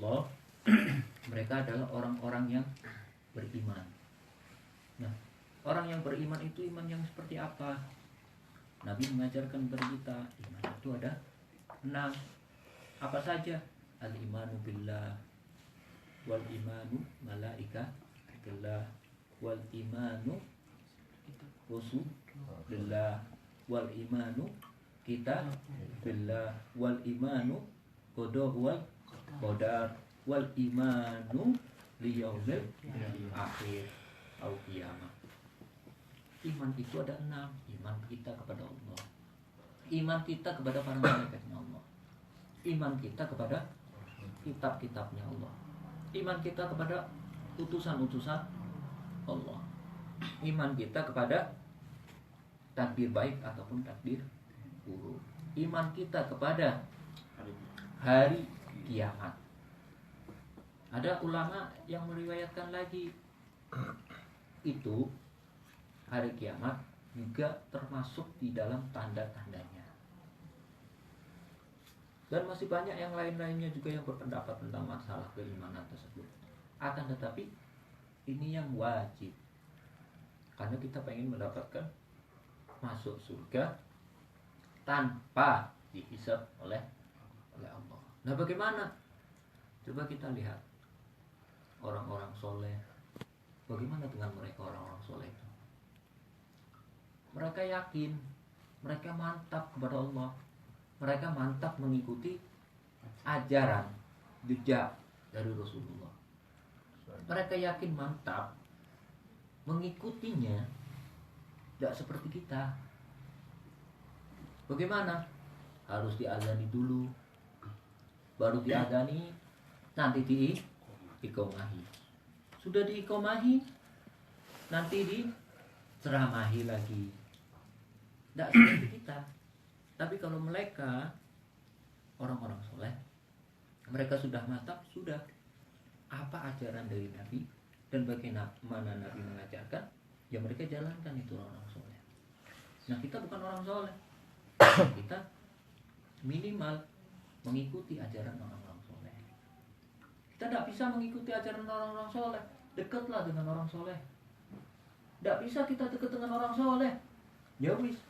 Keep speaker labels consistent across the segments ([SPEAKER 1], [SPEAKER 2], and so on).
[SPEAKER 1] Allah, mereka adalah orang-orang yang beriman. Nah, orang yang beriman itu iman yang seperti apa? Nabi mengajarkan kepada kita, iman itu ada 6. Apa saja? Al-imanu billah, wal imanu malaikatillah, wal imanu rusulillah, wal imanu kita billah, wal imanu qada wal qadar, wal imanu liyaumil akhir au qiyamah. Iman itu ada 6. Iman kita kepada Allah, iman kita kepada para malaikatnya Allah, iman kita kepada kitab-kitabnya Allah, iman kita kepada utusan-utusan Allah, iman kita kepada takdir baik ataupun takdir buruk, iman kita kepada hari kiamat. Ada ulama yang meriwayatkan lagi, itu hari kiamat juga termasuk di dalam tanda-tandanya. Dan masih banyak yang lain-lainnya juga yang berpendapat tentang masalah keimanan tersebut. Akan tetapi ini yang wajib, karena kita pengen mendapatkan masuk surga tanpa dihisab oleh Allah. Nah, bagaimana? Coba kita lihat orang-orang soleh. Bagaimana dengan mereka orang-orang soleh itu? Mereka yakin, mereka mantap kepada Allah, mereka mantap mengikuti ajaran jejak dari Rasulullah. Mereka yakin mantap mengikutinya, tidak seperti kita. Bagaimana? Harus diazani dulu, baru diazani, nanti diikomahi. Sudah diikomahi, nanti diceramahi lagi. Tidak seperti kita. Tapi kalau mereka orang-orang soleh, mereka sudah mantap, sudah apa ajaran dari Nabi dan bagaimana Nabi mengajarkan, ya mereka jalankan itu orang soleh. Nah, kita bukan orang soleh, kita minimal mengikuti ajaran orang-orang soleh. Kita tidak bisa mengikuti ajaran orang-orang soleh, dekatlah dengan orang soleh. Tidak bisa kita dekat dengan orang soleh. Ya wis,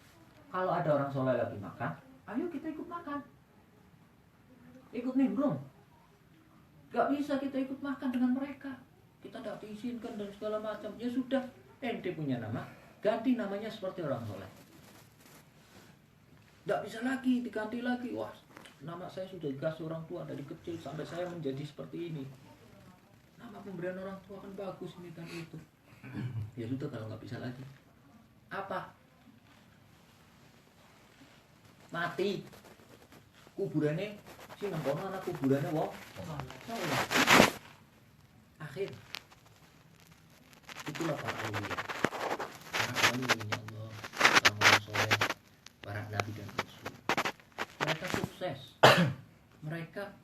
[SPEAKER 1] kalau ada orang soleh lagi makan, ayo kita ikut makan, ikut nimbrung. Gak bisa kita ikut makan dengan mereka, kita tidak diizinkan dan segala macam. Ya sudah, ente punya nama, ganti namanya seperti orang soleh. Tidak bisa lagi diganti lagi. Wah, nama saya sudah dikasih orang tua dari kecil sampai saya menjadi seperti ini. Nama pemberian orang tua kan bagus ini kan itu. Ya sudah, kalau nggak bisa lagi, apa? Mati kuburannya si nengkono, anak kuburannya wong soleh. Akhir itulah para aulia, para walinya Allah, orang-orang soleh, para nabi dan rasul. Mereka sukses, mereka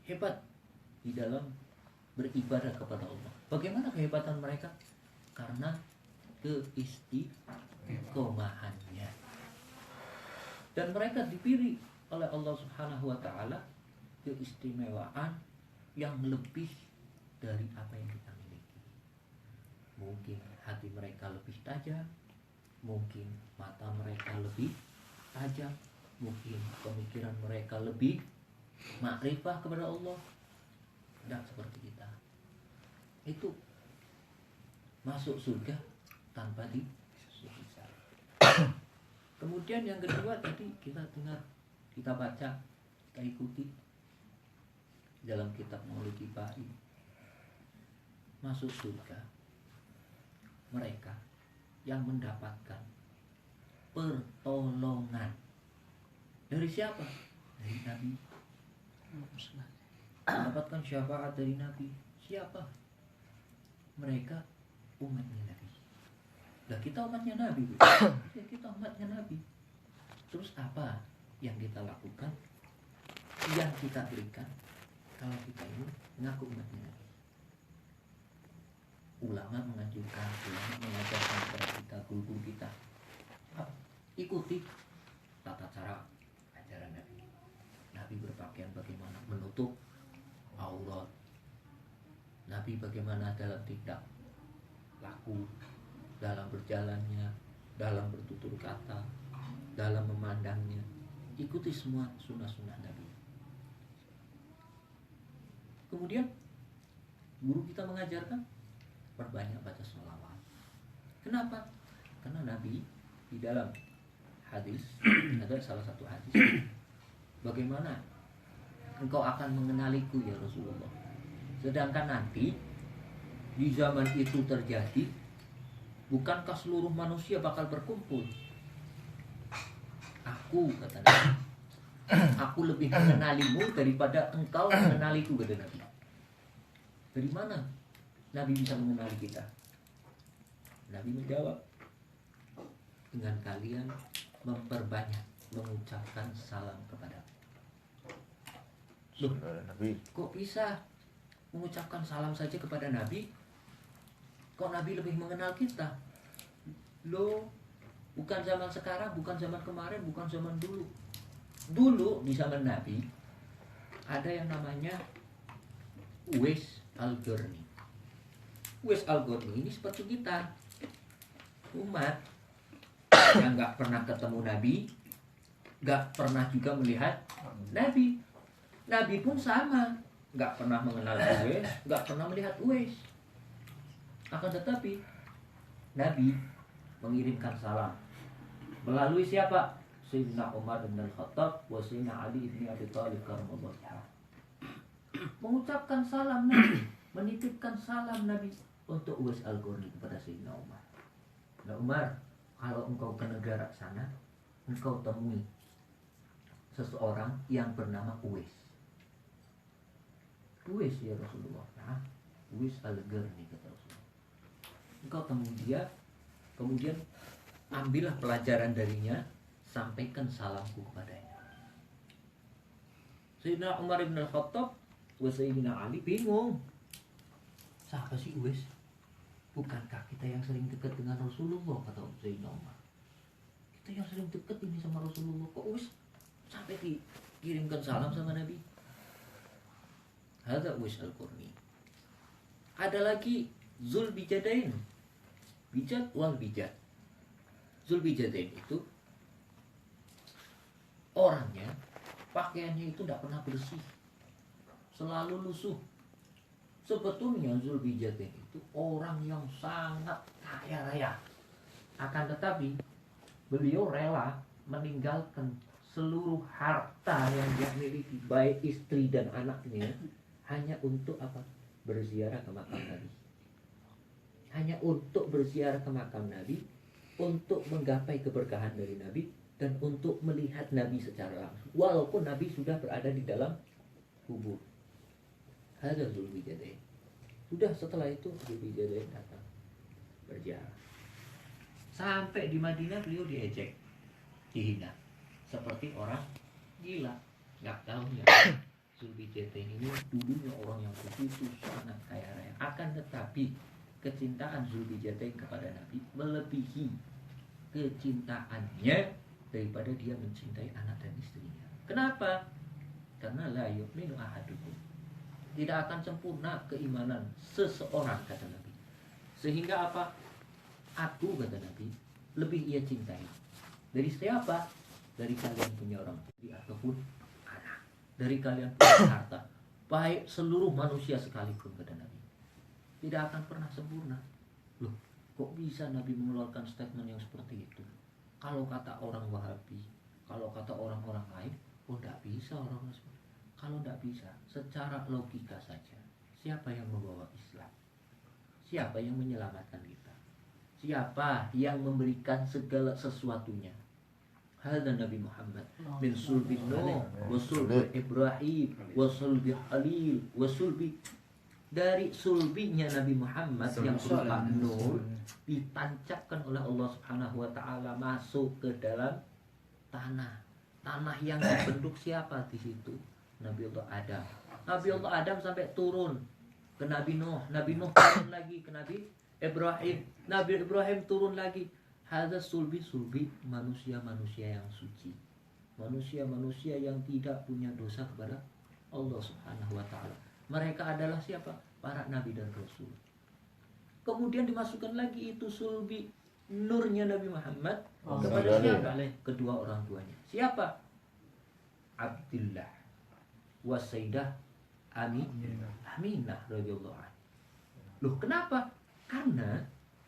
[SPEAKER 1] hebat di dalam beribadah kepada Allah. Bagaimana kehebatan mereka? Karena keistiqomahannya. Dan mereka dipilih oleh Allah Subhanahu wa Ta'ala keistimewaan yang lebih dari apa yang kita miliki. Mungkin hati mereka lebih tajam, mungkin mata mereka lebih tajam, mungkin pemikiran mereka lebih makrifah kepada Allah. Tidak seperti kita. Itu masuk surga tanpa dihisab. Kemudian yang kedua tadi kita dengar, kita baca, kita ikuti dalam kitab Maulid Kipai. Masuk surga mereka yang mendapatkan pertolongan dari siapa? Dari Nabi. Mendapatkan syafaat dari Nabi. Siapa? Mereka umatnya Nabi. Nah, kita umatnya Nabi. Ya, kita umatnya Nabi. Terus apa yang kita lakukan, yang kita berikan kalau kita ini mengaku umatnya Nabi? Ulama menganjurkan, ulama mengajarkan kepada kita, guru kita, ikuti tata cara ajaran Nabi. Nabi berpakaian bagaimana, menutup aurat, Nabi bagaimana dalam tindak laku, dalam berjalannya, dalam bertutur kata, dalam memandangnya. Ikuti semua sunnah-sunnah Nabi. Kemudian guru kita mengajarkan perbanyak baca sholawat. Kenapa? Karena Nabi di dalam hadis, ada salah satu hadis, bagaimana engkau akan mengenaliku ya Rasulullah, sedangkan nanti di zaman itu terjadi, bukankah seluruh manusia bakal berkumpul? Aku, kata Nabi, aku lebih mengenalimu daripada engkau mengenaliku, kata Nabi. Dari mana Nabi bisa mengenali kita? Nabi menjawab, dengan kalian memperbanyak mengucapkan salam kepada Loh, kok bisa mengucapkan salam saja kepada Nabi? Kok Nabi lebih mengenal kita? Loh, bukan zaman sekarang, bukan zaman kemarin, bukan zaman dulu. Dulu di zaman Nabi ada yang namanya Uwais Al-Qarni. Uwais Al-Qarni ini seperti kita, umat yang gak pernah ketemu Nabi, gak pernah juga melihat Nabi. Nabi pun sama, gak pernah mengenal Uwais, gak pernah melihat Uwais. Akan tetapi Nabi mengirimkan salam melalui siapa? Sayyidina Umar bin Al-Khattab wa Sayyidina Ali bin Abi Thalib karramallahu wajhahu. Mengucapkan salam Nabi, menitipkan salam Nabi untuk Uwais Al-Qarni kepada Sayyidina Umar. Nah Umar, kalau engkau ke negara sana, engkau temui seseorang yang bernama Uwais. Uwais ya Rasulullah. Nah, Uwais Al-Qarni kata Rasulullah. Engkau temui dia, kemudian ambillah pelajaran darinya, sampaikan salamku kepadanya. Sayyidina Umar bin Al-Khattab wa Sayyidina Ali bingung. Siapa sih Uwais? Bukankah kita yang sering dekat dengan Rasulullah, kata Sayyidina Umar. Kita yang sering dekat ini sama Rasulullah, kok Uwais sampai dikirimkan salam sama Nabi? Hadza Uwais Al-Qarni. Ada lagi Zulbijadain. Bijad wal bijad. Zulbijadain itu orangnya, pakaiannya itu tidak pernah bersih, selalu lusuh. Sebetulnya Zulbijadain itu orang yang sangat kaya raya. Akan tetapi beliau rela meninggalkan seluruh harta yang dia miliki, baik istri dan anaknya, hanya untuk apa? Berziarah ke makam Nabi. Hanya untuk berziarah ke makam Nabi, untuk menggapai keberkahan dari Nabi, dan untuk melihat Nabi secara langsung, walaupun Nabi sudah berada di dalam kubur. Hadza Zulbijadain. Sudah setelah itu Zulbijadain datang berziarah. Sampai di Madinah beliau diejek, dihina, seperti orang gila. Nggak tahu ya, Zulbijadain ini dulunya orang yang begitu sangat kaya raya. Akan tetapi kecintaan Zulbijadain kepada Nabi melebihi kecintaannya daripada dia mencintai anak dan istrinya. Kenapa? Karena la yu'minu ahadukum, tidak akan sempurna keimanan seseorang, kata Nabi. Sehingga apa? Aku, kata Nabi, lebih ia cintai dari siapa? Dari kalian punya orang tua ataupun anak, dari kalian punya harta, baik seluruh manusia sekalipun, kata Nabi. Tidak akan pernah sempurna. Loh, kok bisa Nabi mengeluarkan statement yang seperti itu? Kalau kata orang Wahabi, kalau kata orang-orang lain, oh tidak bisa orang seperti itu. Kalau tidak bisa, secara logika saja, siapa yang membawa Islam? Siapa yang menyelamatkan kita? Siapa yang memberikan segala sesuatunya? Hadza Nabi Muhammad min sulbi Nuh wa sulbi Ibrahim wa sulbi Khalil wa sulbi, dari sulbinya Nabi Muhammad yang berupa nur ditancapkan oleh Allah Subhanahu wa taala masuk ke dalam tanah. Tanah yang dibentuk siapa di situ? Nabi Allah Adam. Nabi Allah Adam sampai turun ke Nabi Nuh. Nabi Nuh turun lagi ke Nabi Ibrahim. Nabi Ibrahim turun lagi. Hadza sulbi manusia-manusia yang suci. Manusia-manusia yang tidak punya dosa kepada Allah Subhanahu wa taala. Mereka adalah siapa? Para nabi dan rasul. Kemudian dimasukkan lagi itu sulbi nurnya Nabi Muhammad kepada siapa? Kedua orang tuanya. Siapa? Abdullah wa Sayyidah Aminah radhiyallahu anha. Loh, kenapa? Karena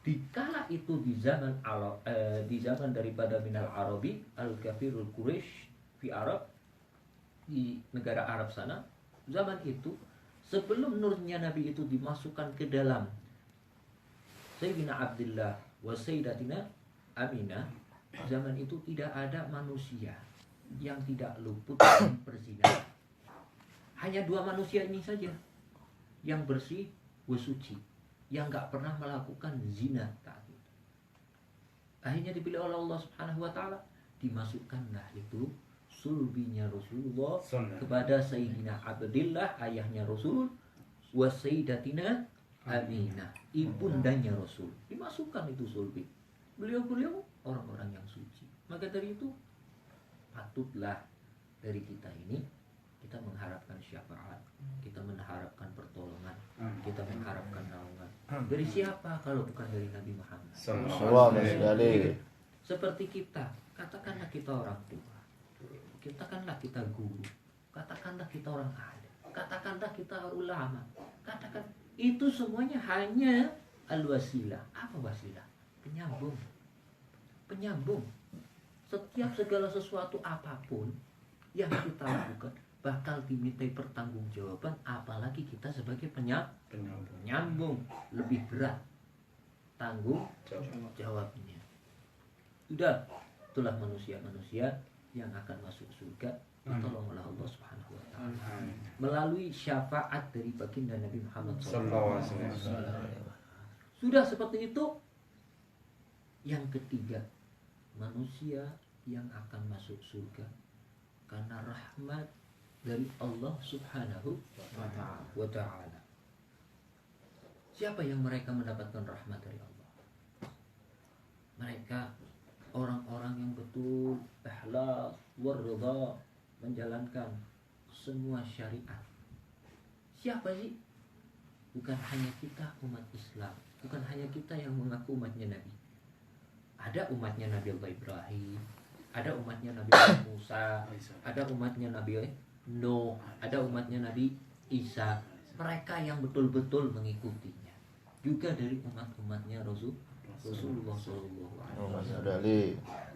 [SPEAKER 1] dikala itu di zaman daripada minal Arabi al-kafirul Quraisy fi Arab, di negara Arab sana, zaman itu sebelum nurnya Nabi itu dimasukkan ke dalam Sayyidina Abdullah wa Sayyidatina Aminah, zaman itu tidak ada manusia yang tidak luput dari perzinahan. Hanya dua manusia ini saja yang bersih wa suci, yang gak pernah melakukan zina saat itu. Akhirnya dipilih oleh Allah Subhanahu wa taala, dimasukkanlah itu sulbinya Rasulullah kepada Sayyidina Abdullah, ayahnya Rasul, wa Sayyidatina Aminah, ibundanya Rasul. Dimasukkan itu sulbi. Beliau-beliau orang-orang yang suci. Maka dari itu patutlah dari kita ini, kita mengharapkan syafaat, kita mengharapkan pertolongan, kita mengharapkan naungan. Dari siapa kalau bukan dari Nabi Muhammad? Seperti kita, katakanlah kita orang tua, katakanlah kita guru, katakanlah kita orang alim, katakanlah kita ulama, katakan itu semuanya hanya al-wasilah. Apa wasilah? Penyambung. Penyambung. Setiap segala sesuatu apapun yang kita lakukan bakal dimintai pertanggungjawaban, apalagi kita sebagai penyambung, lebih berat tanggung jawabnya. Sudah, itulah manusia-manusia yang akan masuk surga ditolong oleh Allah Subhanahu wa taala melalui syafaat dari baginda Nabi Muhammad SAW. Sudah seperti itu. Yang ketiga, manusia yang akan masuk surga karena rahmat dari Allah Subhanahu wa taala. Siapa yang mereka mendapatkan rahmat dari Allah? Mereka orang-orang yang betul ikhlas warida, menjalankan semua syariat. Siapa sih? Bukan hanya kita umat Islam, bukan hanya kita yang mengaku umatnya Nabi. Ada umatnya Nabi Allah Ibrahim, ada umatnya Nabi Musa, ada umatnya Nabi Nuh, ada umatnya Nabi Isa. Mereka yang betul-betul mengikutinya. Juga dari umat-umatnya Rasulullah SAW.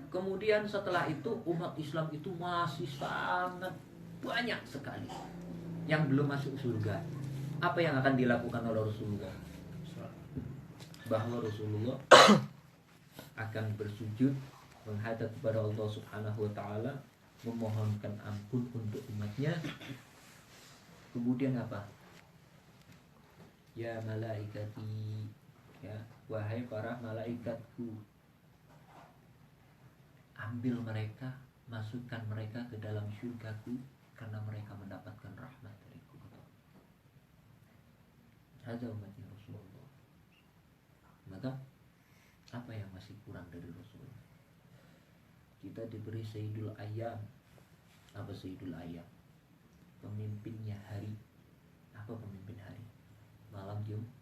[SPEAKER 1] Kemudian setelah itu umat Islam itu masih sangat banyak sekali yang belum masuk surga. Apa yang akan dilakukan oleh Rasulullah? Bahwa Rasulullah akan bersujud menghadap kepada Allah Subhanahu wa taala, memohonkan ampun untuk umatnya. Kemudian apa? Ya malaikati, ya wahai para malaikatku, ambil mereka, masukkan mereka ke dalam syurgaku karena mereka mendapatkan rahmat dariku. Ada umatnya Rasulullah. Maka apa yang masih kurang dari Rasulullah? Kita diberi Sayyidul Ayyam. Apa Sayyidul Ayyam? Pemimpinnya hari. Apa pemimpin hari? Malam Jumat.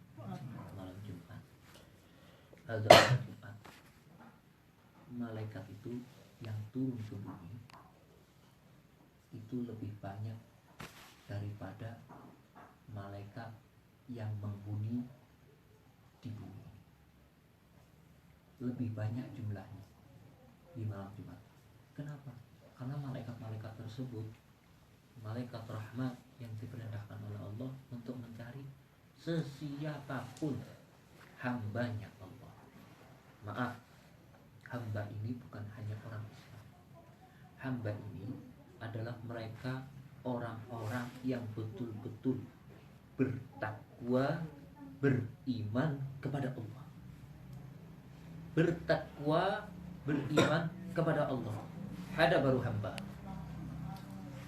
[SPEAKER 1] Ada Jumat. Malaikat itu yang turun ke bumi itu lebih banyak daripada malaikat yang menghuni di bumi. Lebih banyak jumlahnya di malam Jumat. Kenapa? Karena malaikat-malaikat tersebut malaikat rahmat yang diperintahkan oleh Allah untuk mencari sesiapapun hambanya Allah. Maaf, hamba ini bukan hanya orang Islam. Hamba ini adalah mereka orang-orang yang betul-betul bertakwa, beriman kepada Allah. Bertakwa, beriman kepada Allah. Ada baru hamba.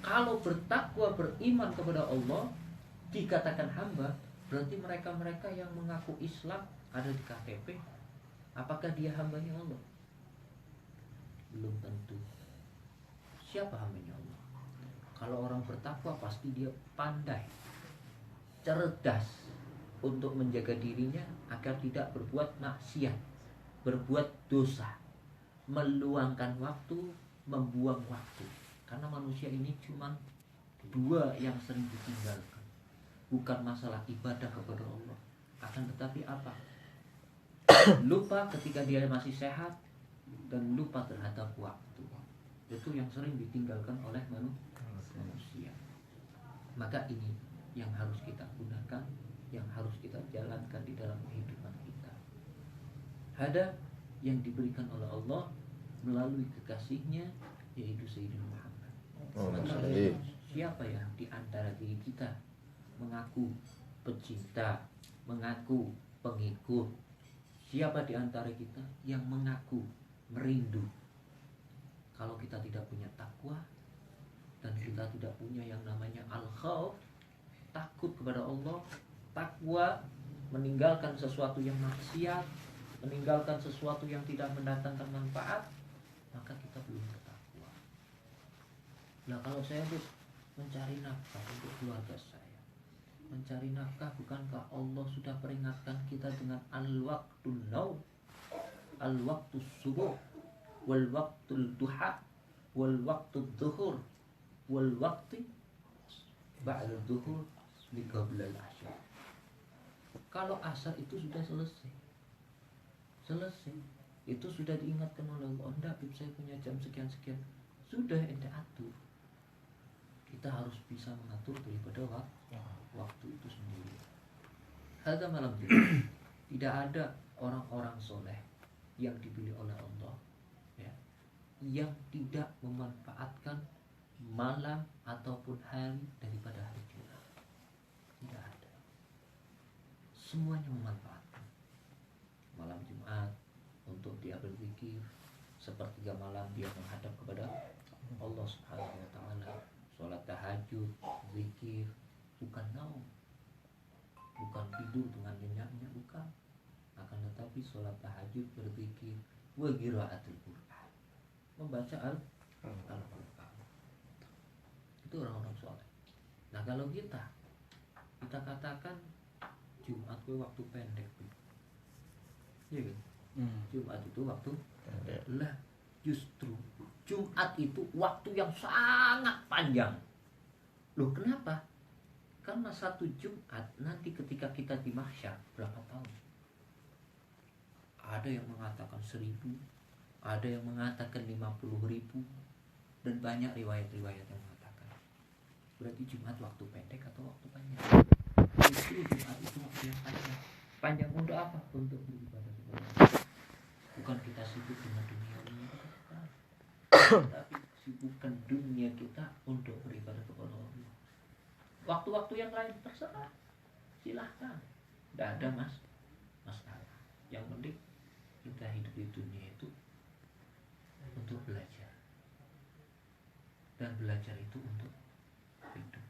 [SPEAKER 1] Kalau bertakwa, beriman kepada Allah dikatakan hamba, berarti mereka-mereka yang mengaku Islam ada di KTP. Apakah dia hambanya Allah? Belum tentu. Siapa hambanya Allah? Kalau orang bertakwa pasti dia pandai. cerdas untuk menjaga dirinya agar tidak berbuat maksiat, berbuat dosa, meluangkan waktu, membuang waktu. Karena manusia ini cuma dua yang sering ditinggalkan. Bukan masalah ibadah kepada Allah, akan tetapi apa? Lupa ketika dia masih sehat dan lupa terhadap waktu. Itu yang sering ditinggalkan oleh manusia. Maka ini yang harus kita gunakan, yang harus kita jalankan di dalam kehidupan kita. Ada yang diberikan oleh Allah melalui kekasihnya, yaitu Sayyidina Muhammad. Maka siapa yang di antara diri kita mengaku pecinta, mengaku pengikut? Siapa di antara kita yang mengaku merindu? Kalau kita tidak punya takwa dan kita tidak punya yang namanya al-khauf, takut kepada Allah, takwa, meninggalkan sesuatu yang maksiat, meninggalkan sesuatu yang tidak mendatangkan manfaat, maka kita belum bertakwa. Nah, kalau saya mencari nafkah untuk keluarga saya, mencari nafkah, bukankah Allah sudah peringatkan kita dengan al-waqtul naum, al-waqtus subuh, wal waqtul duha, wal waqtud dhuhur, wal waqti ba'da dhuhur li qabla al-asar. Kalau asar itu sudah selesai, itu sudah diingatkan oleh Allah. Enggak, saya punya jam sekian-sekian, sudah ente atur. Kita harus bisa mengatur daripada waktu itu sendiri. Hadza malam tidak ada orang-orang soleh yang dipilih oleh Allah, ya, yang tidak memanfaatkan malam ataupun hari daripada hari Jumat. Tidak ada. Semuanya memanfaatkan malam Jumat untuk dia berzikir, sepertiga malam dia menghadap kepada Allah Subhanahu wa taala, sholat tahajud, zikir, bukan naum, bukan tidur dengan nyenyak-nyenyak, bukan. Akan tetapi sholat tahajud, berzikir, wa qiraatul Qur'an, membaca Al-Qur'an. Itu orang-orang soleh. Nah, kalau kita katakan Jumat itu waktu pendek, ya kan? Jumat itu waktu pendek. Lah, justru Jumat itu waktu yang sangat panjang. Loh, kenapa? Karena satu Jumat nanti ketika kita di mahsyar berapa tahun? Ada yang mengatakan 1000, ada yang mengatakan 50.000, dan banyak riwayat-riwayat yang mengatakan. Berarti Jumat waktu pendek atau waktu panjang? Justru Jumat itu waktu yang panjang. Panjang untuk apa? Untuk beribadah kepada Allah. Bukan kita sibuk dengan dunia ini, tapi sibukkan dunia kita untuk beribadah kepada Allah. Waktu-waktu yang lain terserah, silahkan, tidak ada masalah. Yang penting kita hidup di dunia itu untuk belajar, dan belajar itu untuk hidup.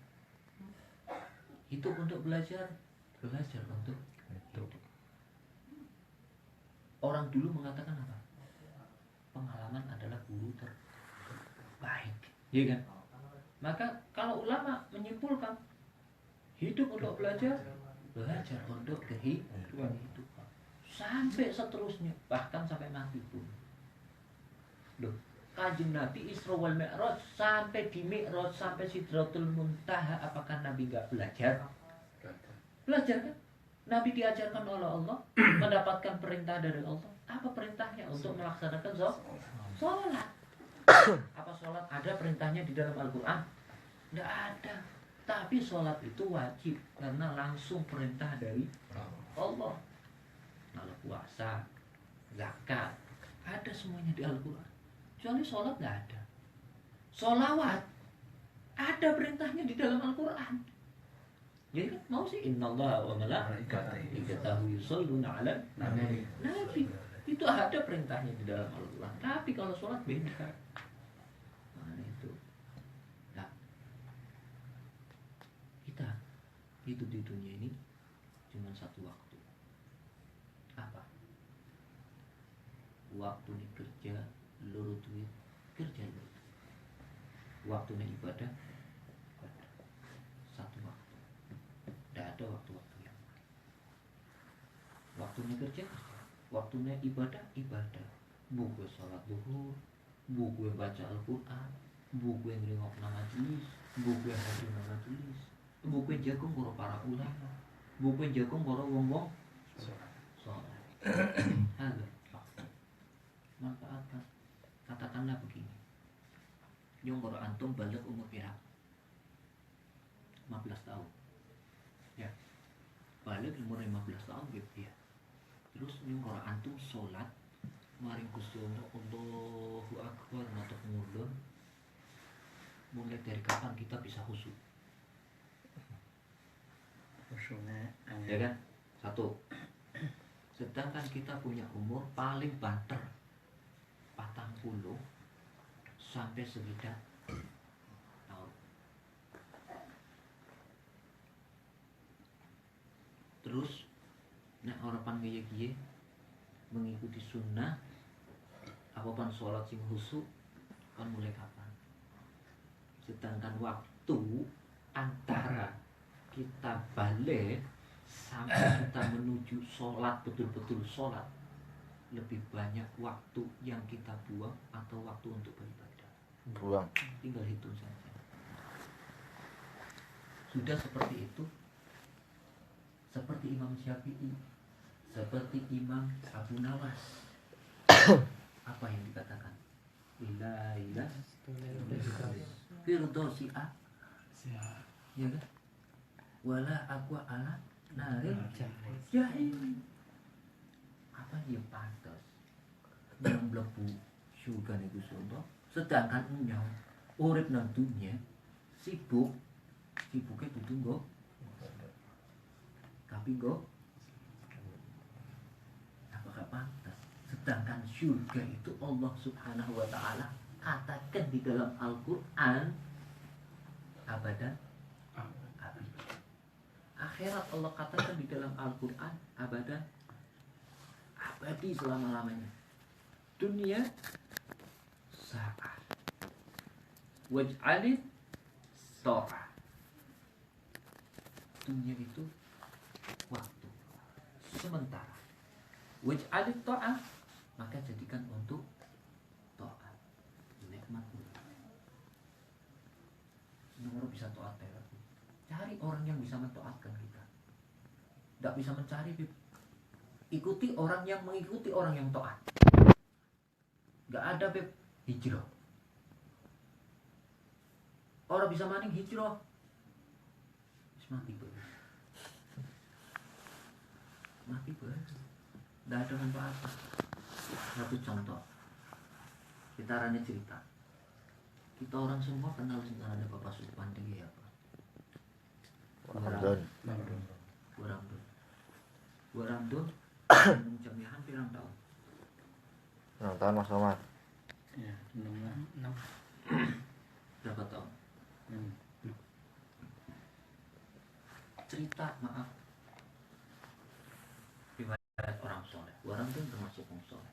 [SPEAKER 1] Hidup untuk belajar untuk hidup. Orang dulu mengatakan apa? Pengalaman adalah guru terbaik, ya kan? Maka kalau ulama menyimpulkan hidup untuk belajar untuk kehidupan, sampai seterusnya, bahkan sampai mati pun. Loh, Kanjeng Nabi Isra wal Mi'raj, sampai di Mi'raj, sampai Sidratul Muntaha, apakah Nabi enggak belajar? Belajar kan? Nabi diajarkan oleh Allah, mendapatkan perintah dari Allah. Apa perintahnya? Untuk melaksanakan sholat. Apa sholat ada perintahnya di dalam Al-Quran? Tidak ada. Tapi sholat itu wajib karena langsung perintah dari Allah. Kalau puasa, zakat, ada semuanya di Al-Quran. Kecuali sholat tidak ada. Sholawat ada perintahnya di dalam Al-Quran. Jadi kan mau sih innallaha wa malaikatahu yusholluna 'alan nabi. Itu ada perintahnya di dalam Al-Quran. Tapi kalau sholat beda. Nah, itu. Nah, kita hidup di dunia ini cuma satu waktu. Apa? Waktu ini kerja, luru duit, kerja luru. Waktunya ibadah, satu waktu. Tidak ada waktunya kerja, waktunya ibadah, buku sholat duhur, buku baca Al-Quran, buku ngrungok nama majelis, buku hadir nama majelis, buku jagung para para ulama, buku jagung para wong-wong sholat. Halo, manfaatkan. Katakanlah begini, yang kalau antum balik umur berapa? 15 tahun. Ya, balik umur 15 tahun gitu ya. Terus yang kalau antum sholat, maring Gusti Allah, Allahu Akbar, matur nuwun. Mulai dari kapan kita bisa khusyuk?
[SPEAKER 2] Khusyuknya
[SPEAKER 1] Ya kan? Satu. Sedangkan kita punya umur paling banter 40 sampai sekitar tahun. Terus nek orang panggil mengikuti sunnah apa pan sholat sing khusyuk kan mulai kapan? Sedangkan waktu antara kita balik sampai kita menuju sholat, betul-betul sholat, lebih banyak waktu yang kita buang atau waktu untuk beribadah?
[SPEAKER 3] Buang.
[SPEAKER 1] Tinggal hitung saja. Sudah seperti itu, seperti Imam Syafi'i, seperti Imam Abu Nawas. Apa yang dikatakan? La ilaha Firdausi a, ya kan? Wala aqua ala naril jahim. Apa dia pantas yang mlebu surga niku sono, sedangkan nyau urip nang dunya sibuknya dudu nggo, tapi nggo apakah pantas? Sedangkan surga itu Allah Subhanahu wa taala katakan di dalam Al-Qur'an abadan abadi. Akhirat Allah katakan di dalam Al-Qur'an abadan abadi, selama-lamanya. Dunia sa'ah waj'alit sa'ah. Dunia itu waktu sementara. Waj'alit ta'ah, maka jadikan untuk ta'ah. Nikmat. Nomor bisa ta'at ya. Cari orang yang bisa mentaatkan kita. Tidak bisa mencari, ikuti orang yang mengikuti orang yang taat. Gak ada hijrah. Orang bisa maning hijrah, mati tidak ada manfaat. Satu contoh, kita rane cerita. Kita orang semua kenal dengan ada Bapak Supandi ya Pak. Buramdun jamiahan pirang tahun?
[SPEAKER 3] Tahun Mas Omar.
[SPEAKER 2] ya 6
[SPEAKER 1] Berapa tahun? Cerita, maaf, riwayat orang soleh. Buramdun termasuk orang soleh.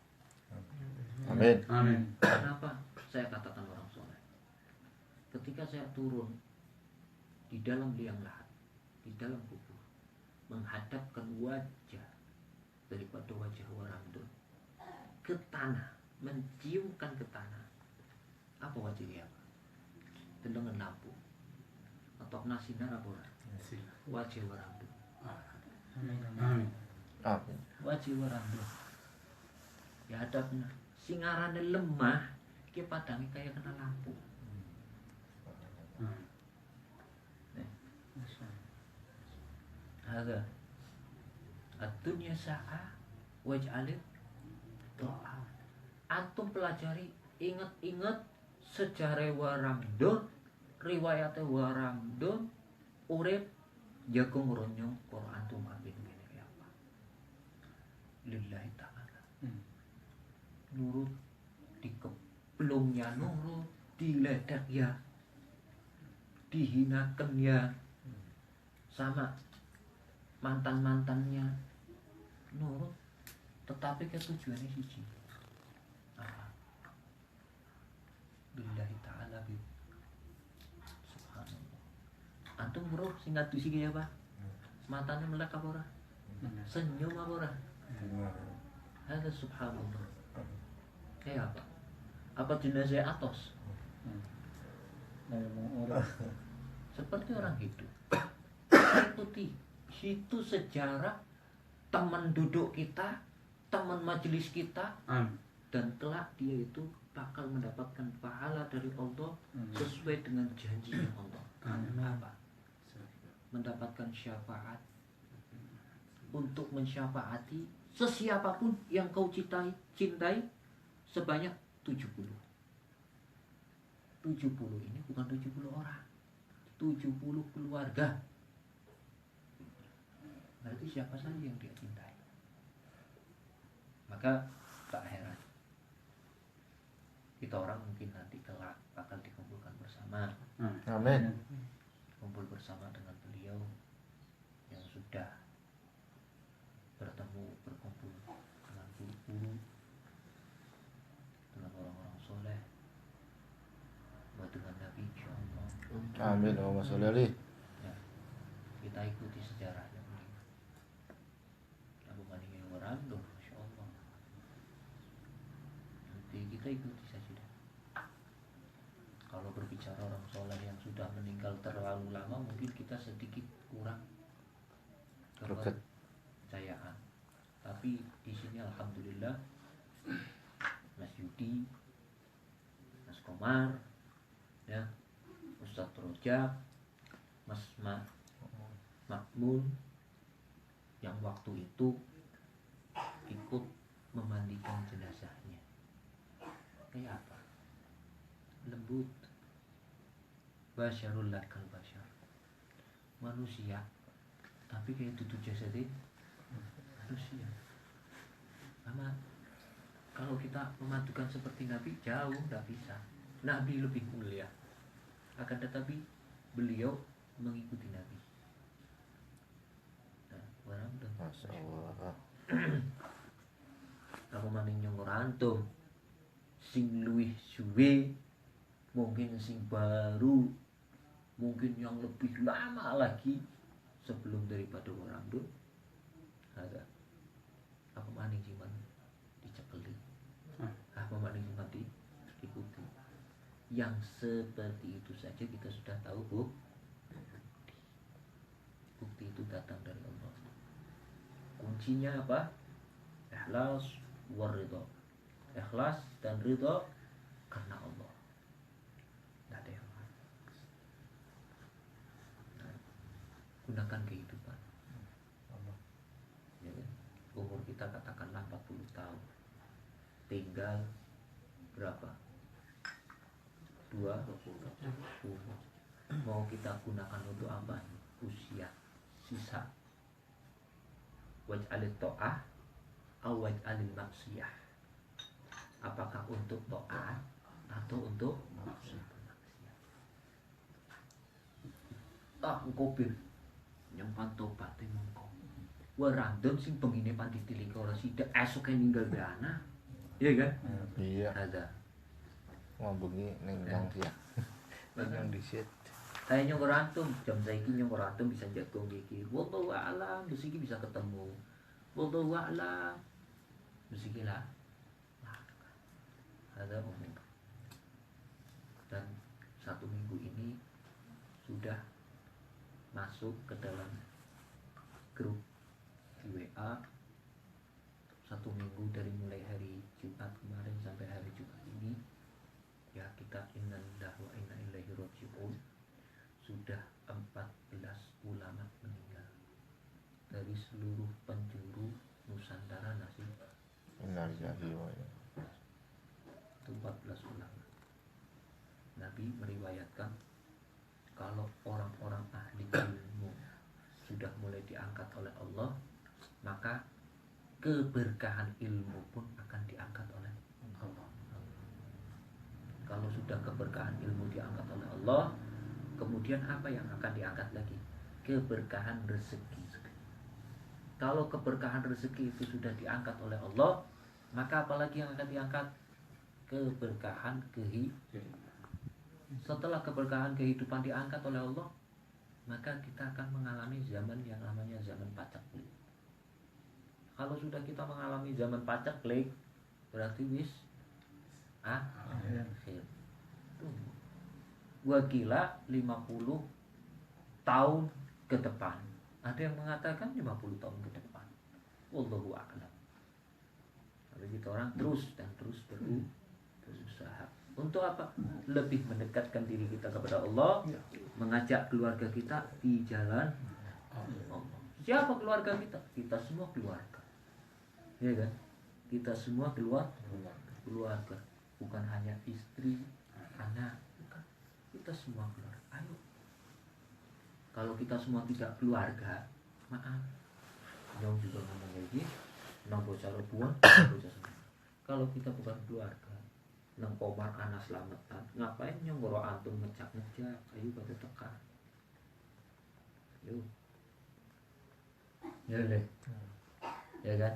[SPEAKER 3] Amin.
[SPEAKER 2] Amin.
[SPEAKER 1] Kenapa saya katakan orang soleh? Ketika saya turun di dalam liang lahat, di dalam kubur, menghadapkan wajah daripada wajah Waramdun ke tanah, menciumkan ke tanah, apa wajahnya? Dengan lampu atau nasinar apa ora? Wajah Waramdun.
[SPEAKER 2] Amin.
[SPEAKER 3] Amin.
[SPEAKER 1] Wajah Waramdun ya hadapnya singarane lemah ki padange kaya kena lampu. Ada ad-dunya sa'ah waj'alit ta'ah. Antum pelajari, ingat-ingat sejarah Waramdun, riwayatnya Waramdun, urip jagung ronyong karo antum kabeh ngene apa? Lillahi ta'ala. Nurut dikeplungnya nurut, diledek ya, dihinakan ya, sama mantan-mantannya nurut, tetapi ketujuannya siji. Billahi ta'ala bi. Subhanallah. Antum bro sing ngadusi kaya apa? Matanya melek apa ora? Senyum apa ora? Ada subhanallah. Kayak apa? Apa jenazah Atos?
[SPEAKER 2] Orang
[SPEAKER 1] Seperti orang hidup. Ikuti itu sejarah teman duduk kita, teman majelis kita, dan kelak dia itu bakal mendapatkan pahala dari Allah sesuai dengan janjinya Allah. Apa? Mendapatkan syafaat untuk mensyafaati sesiapapun yang kau cintai sebanyak 70. 70 ini bukan 70 orang, 70 keluarga. Berarti siapa saja yang dia cintai. Maka tak heran kita orang mungkin nanti kelak bakal dikumpulkan bersama,
[SPEAKER 3] Amin.
[SPEAKER 1] kumpul bersama dengan beliau yang sudah bertemu, berkumpul dengan guru-guru, dengan orang-orang soleh, dengan Nabi insyaallah.
[SPEAKER 3] Amin. Allahumma sholli alaihi.
[SPEAKER 1] Ya, kita ikuti sejarahnya beliau. Abu Maning yang merandung, masya Allah. Nanti kita ikuti saja. Kalau berbicara orang soleh yang sudah meninggal terlalu lama, mungkin kita sedikit kurang kepercayaan. Tapi di sini alhamdulillah Mas Yudi, Mas Komar, ya, Ustadz Rojak, Mas Makmun yang waktu itu ikut memandikan jenazahnya. Kayak apa? Lembut, basyarul lakal basyar, manusia tapi kayak tutup jasadnya manusia. Sama kalau kita memadukan seperti Nabi, jauh nggak bisa. Nabi lebih mulia, akan tetapi beliau mengikuti Nabi. Nah, orang udah
[SPEAKER 3] Masya Allah.
[SPEAKER 1] apa maning nyongor antum sing luwih suwe, mungkin sing baru, mungkin yang lebih lama lagi sebelum daripada orang tuh ada apa maning cuman dicekeli, apa maning cuman diikuti. Yang seperti itu saja kita sudah tahu, Bu. Bukti itu datang dari Allah. Kuncinya apa? Ikhlas wa ridha. Ikhlas dan ridha karena Allah. Tidak ada yang lain. Nah, gunakan kehidupan. Ya, kan? Umur kita katakanlah 40 tahun. Tinggal berapa? 20. Mau kita gunakan untuk apa? Usia sisa. Waj'alit ta'ah aw waj'alil maksiyah. Apakah untuk ta'at atau untuk maksiyah? Engko bir nyempan tobat mengko. Warandon sing pengine panditili ora sida esuk ninggal be anak. Iya kan?
[SPEAKER 3] Iya.
[SPEAKER 1] Ada.
[SPEAKER 3] Wah bengi ning yang ya. Yang disit.
[SPEAKER 1] Saya nyongor antum, jam saiki nyongor antum bisa jago iki. Wallahu a'lam, terus iki bisa ketemu. Wallahu a'lam. Terus iki lah. Ada umum. Dan 1 minggu ini sudah masuk ke dalam grup di WA. 1 minggu dari mulai hari Jumat kemarin sampai hari Jumat ini, ya kita innalillahi wa inna ilaihi raji'un. Sudah 14 ulama meninggal dari seluruh penjuru Nusantara nasib.
[SPEAKER 3] Innalillahi wa inna.
[SPEAKER 1] Itu 14 ulama. Nabi meriwayatkan kalau orang-orang ahli ilmu sudah mulai diangkat oleh Allah, maka keberkahan ilmu pun akan diangkat oleh Allah. Kalau sudah keberkahan ilmu diangkat oleh Allah, kemudian apa yang akan diangkat lagi? Keberkahan rezeki. Kalau keberkahan rezeki itu sudah diangkat oleh Allah, maka apalagi yang akan diangkat? Keberkahan kehidupan. Setelah keberkahan kehidupan diangkat oleh Allah, maka kita akan mengalami zaman yang namanya zaman paceklik. Kalau sudah kita mengalami zaman paceklik, berarti wis akhir. Tunggu. Gua kira 50 tahun ke depan. Ada yang mengatakan 50 tahun ke depan. Wallahu a'lam. Tapi kita orang terus dan terus berusaha. Untuk apa? Lebih mendekatkan diri kita kepada Allah, mengajak keluarga kita di jalan Allah. Siapa keluarga kita? Kita semua keluarga. Ya kan? Kita semua keluarga. Bukan hanya istri, anak, bukan. Kita semua keluarga. Ayo. Kalau kita semua tidak keluarga, maaf. Nyong juga ngomong kayak gini, nang bocah rebuan, bocah senang. Kalau kita bukan keluarga, nang komar anak selamatan, ngapain nyong goro antum ngejak-ngejak, ayo pada tekan. Yuk. Ya deh. Ya kan?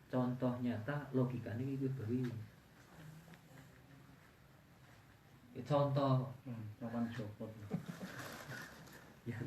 [SPEAKER 1] Contoh nyata logikanya gitu beri. Contoh
[SPEAKER 2] Kapan copot?
[SPEAKER 1] ya